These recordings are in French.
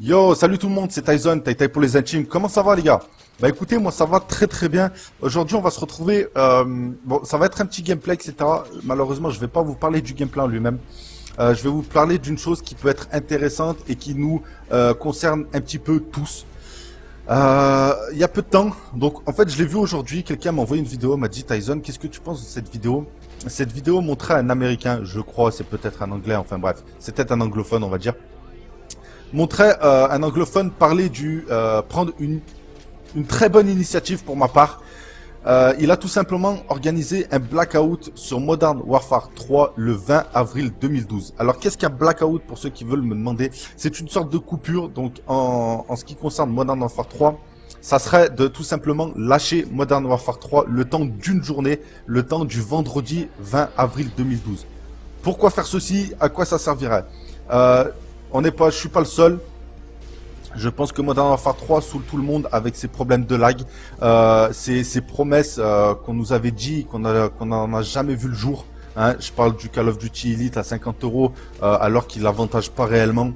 Yo, salut tout le monde, c'est Tyson, Tai pour les intimes. Comment ça va les gars? Bah écoutez, moi ça va très très bien. Aujourd'hui on va se retrouver, bon ça va être un petit gameplay etc. Malheureusement je vais pas vous parler du gameplay en lui-même. Je vais vous parler d'une chose qui peut être intéressante et qui nous concerne un petit peu tous. Il y a peu de temps, donc en fait je l'ai vu aujourd'hui, quelqu'un m'a envoyé une vidéo, m'a dit Tyson, qu'est-ce que tu penses de cette vidéo? Cette vidéo montrait un Américain, je crois, c'est peut-être un Anglais, enfin bref, c'est peut-être un anglophone on va dire. Montrait un anglophone parler prendre une très bonne initiative pour ma part. Il a tout simplement organisé un blackout sur Modern Warfare 3 le 20 avril 2012. Alors qu'est-ce qu'un blackout pour ceux qui veulent me demander? C'est une sorte de coupure, donc en ce qui concerne Modern Warfare 3, ça serait de tout simplement lâcher Modern Warfare 3 le temps d'une journée, le temps du vendredi 20 avril 2012. Pourquoi faire ceci? À quoi ça servirait? euh, je suis pas le seul. Je pense que Modern Warfare 3 saoule tout le monde avec ses problèmes de lag, ses promesses qu'on nous avait dit, qu'on n'en a jamais vu le jour. Hein. Je parle du Call of Duty Elite à 50 euros, alors qu'il l'avantage pas réellement.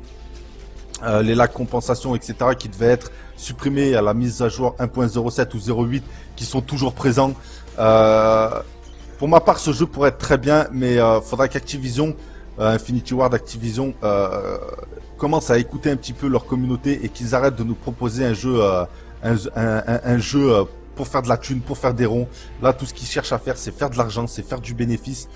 Les lags compensation, etc., qui devaient être supprimés à la mise à jour 1.07 ou 0.8, qui sont toujours présents. Pour ma part, ce jeu pourrait être très bien, mais faudra qu'Activision, Infinity Ward Activision, commence à écouter un petit peu leur communauté et qu'ils arrêtent de nous proposer un jeu, un jeu pour faire de la thune, pour faire des ronds. Là, tout ce qu'ils cherchent à faire, c'est faire de l'argent, c'est faire du bénéfice.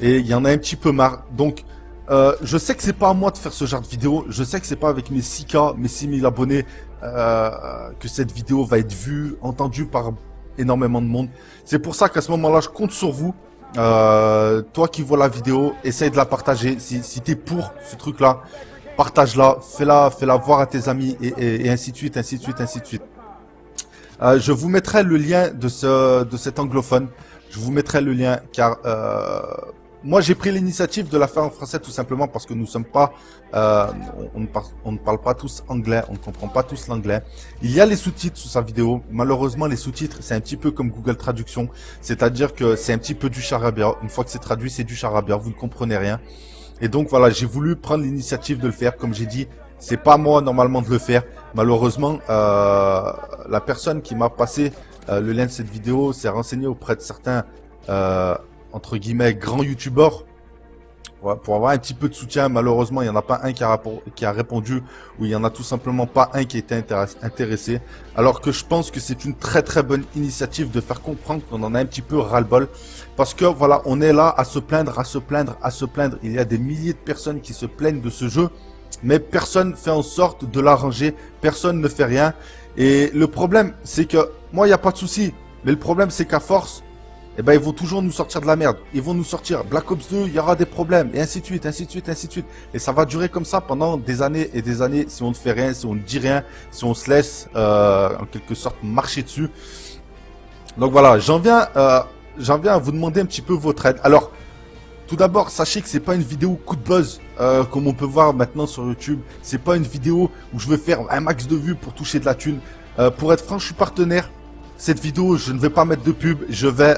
Et il y en a un petit peu marre. Donc, je sais que c'est pas à moi de faire ce genre de vidéo. Je sais que c'est pas avec mes 6K, mes 6000 abonnés que cette vidéo va être vue, entendue par énormément de monde. C'est pour ça qu'à ce moment-là, je compte sur vous. Toi qui vois la vidéo, essaye de la partager. Si t'es pour ce truc-là, partage-la, fais-la voir à tes amis et ainsi de suite, ainsi de suite, ainsi de suite. Je vous mettrai le lien de cet anglophone. Je vous mettrai le lien car moi j'ai pris l'initiative de la faire en français tout simplement parce que nous sommes pas, on ne parle pas tous anglais, on ne comprend pas tous l'anglais. Il y a les sous-titres sur sa vidéo. Malheureusement les sous-titres c'est un petit peu comme Google Traduction, c'est-à-dire que c'est un petit peu du charabia. Une fois que c'est traduit c'est du charabia, vous ne comprenez rien. Et donc voilà, j'ai voulu prendre l'initiative de le faire. Comme j'ai dit, c'est pas moi normalement de le faire. Malheureusement, la personne qui m'a passé le lien de cette vidéo s'est renseignée auprès de certains, entre guillemets, grands youtubeurs. Ouais, pour avoir un petit peu de soutien. Malheureusement, il n'y en a pas un qui a répondu, ou il n'y en a tout simplement pas un qui a été intéressé. Alors que je pense que c'est une très très bonne initiative de faire comprendre qu'on en a un petit peu ras-le-bol. Parce que voilà, on est là à se plaindre, à se plaindre, à se plaindre. Il y a des milliers de personnes qui se plaignent de ce jeu, mais personne fait en sorte de l'arranger, personne ne fait rien. Et le problème, c'est que moi, il n'y a pas de souci. Mais le problème, c'est qu'à force, eh ben, ils vont toujours nous sortir de la merde. Ils vont nous sortir Black Ops 2, il y aura des problèmes, et ainsi de suite, ainsi de suite, ainsi de suite. Et ça va durer comme ça pendant des années et des années si on ne fait rien, si on ne dit rien, si on se laisse, en quelque sorte, marcher dessus. Donc voilà, j'en viens à vous demander un petit peu votre aide. Alors, tout d'abord, sachez que c'est pas une vidéo coup de buzz, comme on peut voir maintenant sur YouTube. C'est pas une vidéo où je veux faire un max de vues pour toucher de la thune. Pour être franc, je suis partenaire. Cette vidéo, je ne vais pas mettre de pub. Je vais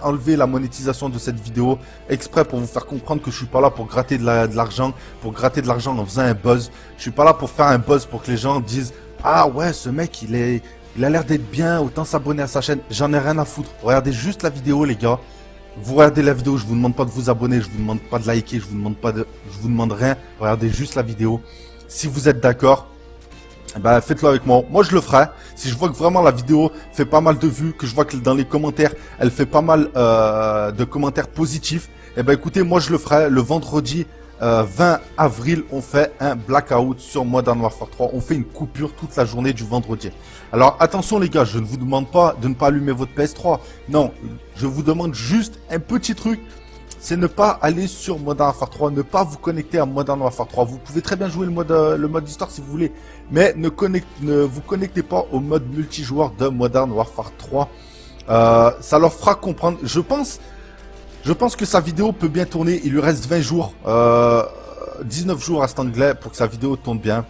enlever la monétisation de cette vidéo exprès pour vous faire comprendre que je suis pas là pour gratter de l'argent, en faisant un buzz. Je suis pas là pour faire un buzz pour que les gens disent ah ouais, ce mec il a l'air d'être bien, autant s'abonner à sa chaîne. J'en ai rien à foutre. Regardez juste la vidéo, les gars. Vous regardez la vidéo, je vous demande pas de vous abonner, je vous demande pas de liker, je vous demande rien. Regardez juste la vidéo. Si vous êtes d'accord, bah faites-le avec moi. Moi je le ferai. Si je vois que vraiment la vidéo fait pas mal de vues, que je vois que dans les commentaires elle fait pas mal de commentaires positifs, et ben écoutez, moi je le ferai le vendredi 20 avril. On fait un blackout sur Modern Warfare 3. On fait une coupure toute la journée du vendredi. Alors attention les gars, je ne vous demande pas de ne pas allumer votre PS3. Non, je vous demande juste un petit truc. C'est ne pas aller sur Modern Warfare 3, ne pas vous connecter à Modern Warfare 3. Vous pouvez très bien jouer le mode histoire si vous voulez, mais ne vous connectez pas au mode multijoueur de Modern Warfare 3. Ça leur fera comprendre. Je pense que sa vidéo peut bien tourner. Il lui reste 20 jours, 19 jours à cet anglais pour que sa vidéo tourne bien.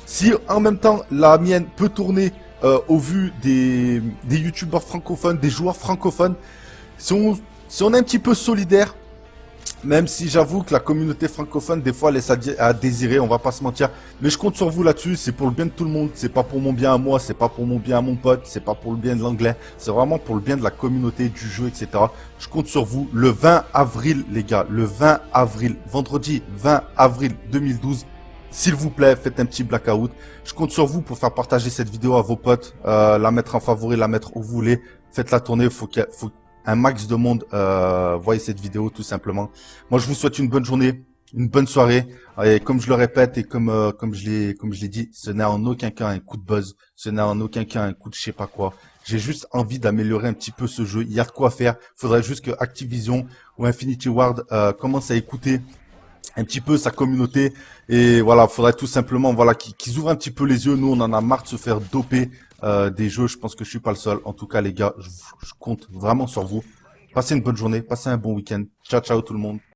Si en même temps la mienne peut tourner au vu des youtubeurs francophones, des joueurs francophones, si on est un petit peu solidaire, Même si j'avoue que la communauté francophone, des fois, laisse à désirer, on va pas se mentir. Mais je compte sur vous là-dessus, c'est pour le bien de tout le monde. C'est pas pour mon bien à moi, c'est pas pour mon bien à mon pote, c'est pas pour le bien de l'anglais. C'est vraiment pour le bien de la communauté, du jeu, etc. Je compte sur vous le 20 avril, les gars. Le 20 avril, vendredi 20 avril 2012. S'il vous plaît, faites un petit blackout. Je compte sur vous pour faire partager cette vidéo à vos potes, la mettre en favori, la mettre où vous voulez. Faites-la tourner, faut un max de monde voyez cette vidéo tout simplement. Moi, je vous souhaite une bonne journée, une bonne soirée. Et comme je le répète et comme je l'ai dit, ce n'est en aucun cas un coup de buzz, ce n'est en aucun cas un coup de je sais pas quoi. J'ai juste envie d'améliorer un petit peu ce jeu. Il y a de quoi faire. Faudrait juste que Activision ou Infinity Ward commencent à écouter un petit peu sa communauté et voilà, faudrait tout simplement voilà qu'ils ouvrent un petit peu les yeux. Nous, on en a marre de se faire doper des jeux. Je pense que je suis pas le seul. En tout cas, les gars, je compte vraiment sur vous. Passez une bonne journée, passez un bon week-end. Ciao, ciao tout le monde.